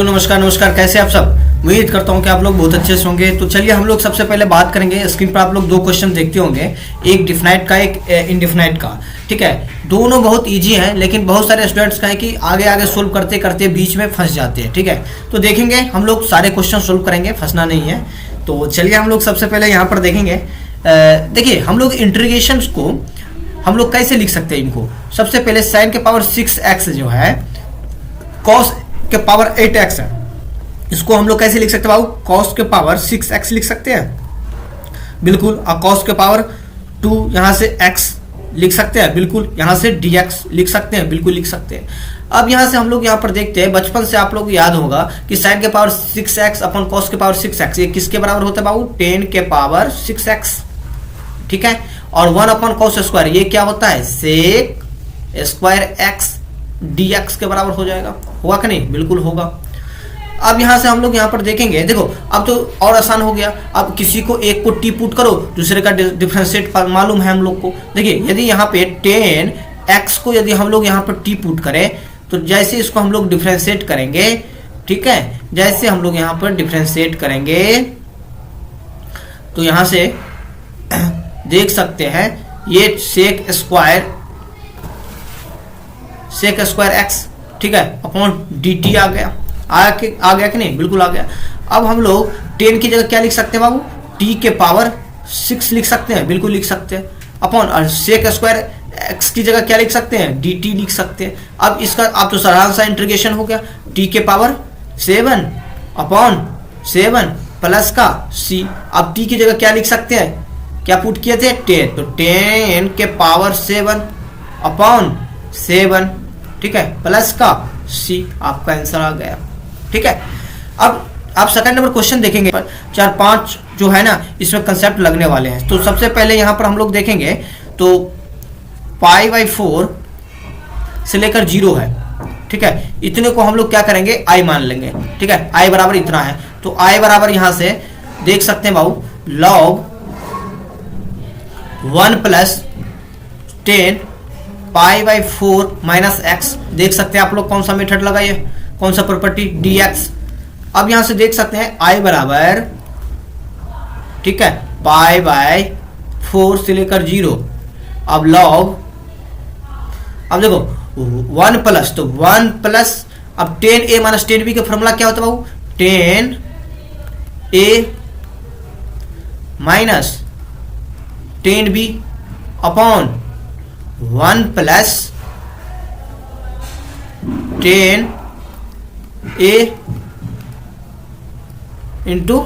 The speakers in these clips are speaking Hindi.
हेलो नमस्कार नमस्कार, कैसे आप सब। उम्मीद करता हूँ कि आप लोग बहुत अच्छे से होंगे। तो चलिए हम लोग सबसे पहले बात करेंगे। स्क्रीन पर आप लोग दो क्वेश्चन देखते होंगे, एक डिफिनाइट का, एक इनडिफिनाइट का। ठीक है, दोनों बहुत इजी हैं, लेकिन बहुत सारे स्टूडेंट्स का है कि आगे आगे सोल्व करते करते बीच में फंस जाते हैं। ठीक है, तो देखेंगे हम लोग सारे क्वेश्चन सोल्व करेंगे, फंसना नहीं है। तो चलिए हम लोग सबसे पहले यहाँ पर देखेंगे। देखिए हम लोग इंटीग्रेशन को हम लोग कैसे लिख सकते हैं इनको। सबसे पहले साइन के पावर 6x जो है कॉस के पावर 8x है, इसको हम लोग कैसे लिख सकते हैं बाबू। कॉस के पावर 6x लिख सकते हैं बिल्कुल, और कॉस के पावर 2 यहाँ से x लिख सकते हैं बिल्कुल, यहाँ से dx लिख सकते हैं बिल्कुल, लिख सकते हैं। अब यहाँ से हम लोग यहाँ पर देखते हैं, बचपन से आप लोग याद होगा कि साइन के पावर 6x अपन कॉस के पावर 6x ये किसके बराबर होता है बाबू, 10 के पावर 6x। ठीक है, और 1 अपन कॉस स्क्वायर ये क्या होता है, सेक स्क्वायर x dx के बराबर हो जाएगा। होगा कि नहीं, बिल्कुल होगा। अब यहाँ से हम लोग यहाँ पर देखेंगे, देखो अब तो और आसान हो गया। अब किसी को एक को टी पुट करो, दूसरे का डिफरेंशिएट मालूम है हम लोग को। देखिए यदि यहाँ पे 10x को यदि हम लोग यहाँ पर टी पुट करें, तो जैसे इसको हम लोग डिफरेंशिएट करेंगे, ठीक है, जैसे हम लोग यहाँ पर डिफरेंशिएट करेंगे तो यहाँ से देख सकते हैं ये सेक स्क्वायर x, ठीक है, अपॉन dt आ गया। आ गया कि नहीं, बिल्कुल आ गया। अब हम लोग 10 की जगह क्या लिख सकते हैं बाबू, t के पावर 6 लिख सकते हैं, बिल्कुल लिख सकते हैं, अपॉन, और सेक स्क्वायर x की जगह क्या लिख सकते हैं, dt लिख सकते हैं। अब इसका अब तो साधारण सा इंटीग्रेशन हो गया, t के पावर 7 अपॉन 7 प्लस का c। अब t की जगह क्या लिख सकते हैं, क्या पुट किए थे, 10, तो 10 के पावर 7 अपॉन 7, ठीक है, प्लस का c। आपका आंसर आ गया। ठीक है, अब आप सेकंड नंबर क्वेश्चन देखेंगे, 4-5 जो है ना इसमें कंसेप्ट लगने वाले हैं। तो सबसे पहले यहाँ पर हम लोग देखेंगे तो π/4 से लेकर 0 है, ठीक है, इतने को हम लोग क्या करेंगे, i मान लेंगे। ठीक है, i बराबर इतना है, तो i बराबर यहाँ से देख सकते हैं बाबू log 1 + 10 π/4 - x। देख सकते हैं आप लोग कौन सा मेथड लगाइए, कौन सा प्रॉपर्टी, dx। अब यहां से देख सकते हैं i बराबर, ठीक है, π/4 से लेकर 0। अब log, अब देखो 1 प्लस, तो 1 प्लस, अब 10a - 10b का फॉर्मूला क्या होता है बाबू, 10a - 10b upon 1 plus 10a into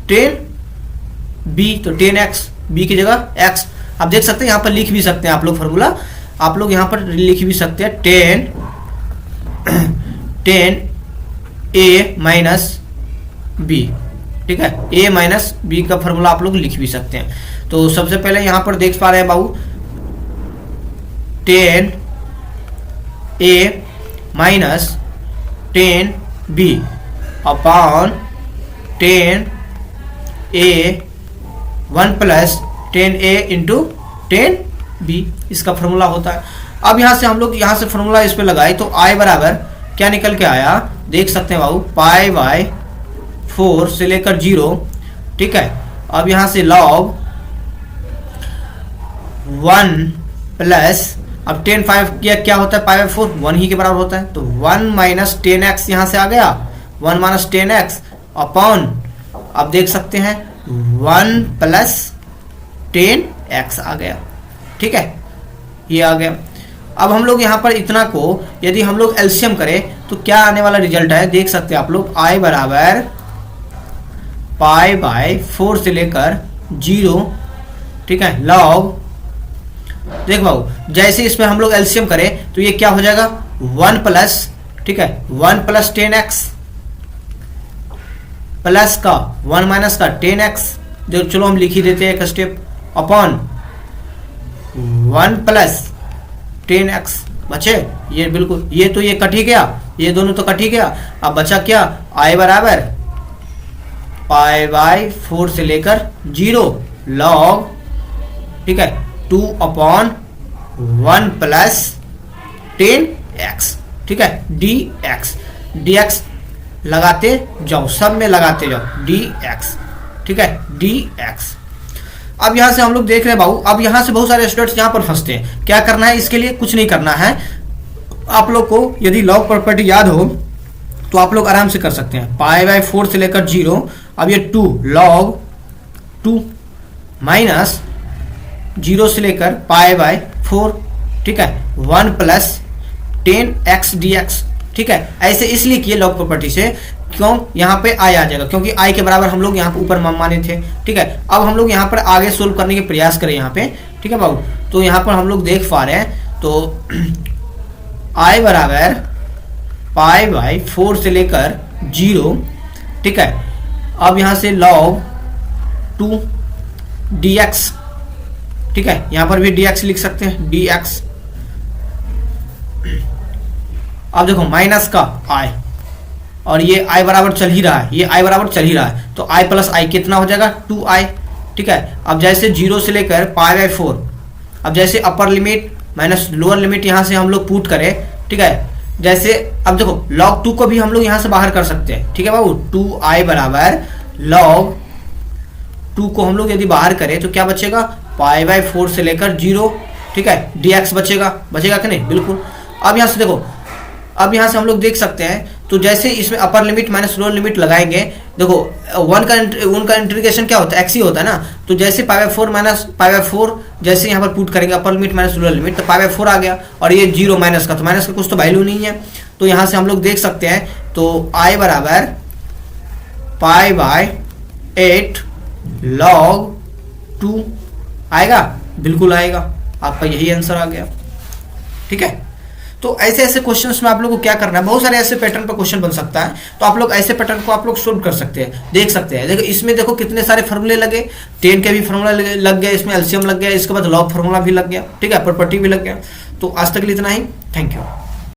10b, तो 10x, b की जगह x। आप देख सकते हैं यहाँ पर लिख भी सकते हैं आप लोग फॉर्मूला, आप लोग यहाँ पर लिख भी सकते हैं 10a - b, ठीक है, a माइनस b का फॉर्मूला आप लोग लिख भी सकते हैं। तो सबसे पहले यहाँ पर देख पा रहे हैं बाबू 10a - 10b upon 10a 1 plus 10a into 10b, इसका फॉर्मूला होता है। अब यहाँ से हम लोग यहाँ से फॉर्मूला इस पे लगाए तो i बराबर क्या निकल के आया, देख सकते हैं बाबू π/4 से लेकर 0, ठीक है। अब यहाँ से log 1 प्लस, अब 10 5 क्या होता है, π/4 1 ही के बराबर होता है, तो 1 - 10x यहाँ से आ गया, 1 - 10x अपॉन, अब देख सकते हैं 1 प्लस 10x आ गया, ठीक है, ये आ गया। अब हम लोग यहाँ पर इतना को यदि हम लोग एलसीएम करें तो क्या आने वाला रिजल्ट है, देख सकते हैं आप लोग, i बराबर π/4 से लेकर 0, ठीक है, log, देख बाबू जैसे इसमें हम लोग एलसीएम करें तो ये क्या हो जाएगा, 1 प्लस, ठीक है, 1 प्लस 10x प्लस का 1 माइनस का 10x, जो चलो हम लिख ही देते हैं एक स्टेप, अपॉन 1 प्लस 10x। बचे ये बिल्कुल, ये तो ये कट ही गया, ये दोनों तो कट ही गया। अब बचा क्या, i बराबर π/4 से लेकर 0 log, ठीक है, 2 अपॉन 1 प्लस 10x, ठीक है, dx लगाते जाओ, सब में लगाते जाओ dx, ठीक है, dx। अब यहां से हम लोग देख रहे हैं बाबू, अब यहां से बहुत सारे स्टूडेंट्स यहां पर फंसते हैं। क्या करना है इसके लिए? कुछ नहीं करना है आप लोग को। यदि लॉग प्रॉपर्टी याद हो तो आप लोग आराम से कर सकते हैं। π/4 से लेकर 0, अब ये 2 log 2 माइनस 0 से लेकर π/4, ठीक है, 1 प्लस 10x dx, ठीक है। ऐसे इसलिए किए लॉग प्रॉपर्टी से, क्यों? यहाँ पे i आ जाएगा, क्योंकि i के बराबर हम लोग यहाँ पे ऊपर माने थे, ठीक है। अब हम लोग यहाँ पर आगे सोल्व करने के प्रयास करें यहाँ पे, ठीक है बाबू। तो यहाँ पर हम लोग देख पा रहे हैं, तो i बराबर π/4 से लेकर 0, ठीक है। अब यहाँ से log 2 dx, ठीक है, यहाँ पर भी dx लिख सकते हैं, dx। अब देखो माइनस का i, और ये i बराबर चल ही रहा है, ये i बराबर चल ही रहा है, तो i प्लस i कितना हो जाएगा? 2i, ठीक है। अब जैसे 0 से लेकर π/4, अब जैसे upper limit minus lower limit यहाँ से हम लोग पुट करें, ठीक है। जैसे अब देखो log 2 को भी हम लोग यहाँ से बाहर कर सकते हैं, ठीक है बाबू। 2i बराबर log 2 को हम लोग यदि बाहर करें तो क्या बचेगा? π/4 से लेकर 0, ठीक है, dx बचेगा, बचेगा कि नहीं? बिल्कुल। अब यहाँ से देखो, अब यहाँ से हम लोग देख सकते हैं, तो जैसे इसमें upper limit minus lower limit लगाएंगे, देखो उनका इंटीग्रेशन क्या होता है? x ही होता है ना। तो जैसे π/4 माइनस π/4 जैसे यहाँ पर पुट करेंगे upper limit minus lower limit, तो π/4 आ गया, और ये 0 माइनस का, तो माइनस का कुछ तो वैल्यू नहीं है, तो यहाँ से हम लोग देख सकते हैं, तो i बराबर π/8 log 2 आएगा, बिल्कुल आएगा, आपका यही आंसर आ गया, ठीक है। तो ऐसे ऐसे क्वेश्चंस में आप लोगों को क्या करना है, बहुत सारे ऐसे पैटर्न पर क्वेश्चन बन सकता है, तो आप लोग ऐसे पैटर्न को आप लोग सोल्व कर सकते हैं, देख सकते हैं। देखो इसमें देखो कितने सारे फार्मूले लगे, 10 के भी फार्मूला लग गया, इसमें एलसीएम लग गया, इसके बाद लॉग फार्मूला भी लग गया, ठीक है, प्रॉपर्टी भी लग गया। तो आज तक के लिए इतना ही, थैंक यू।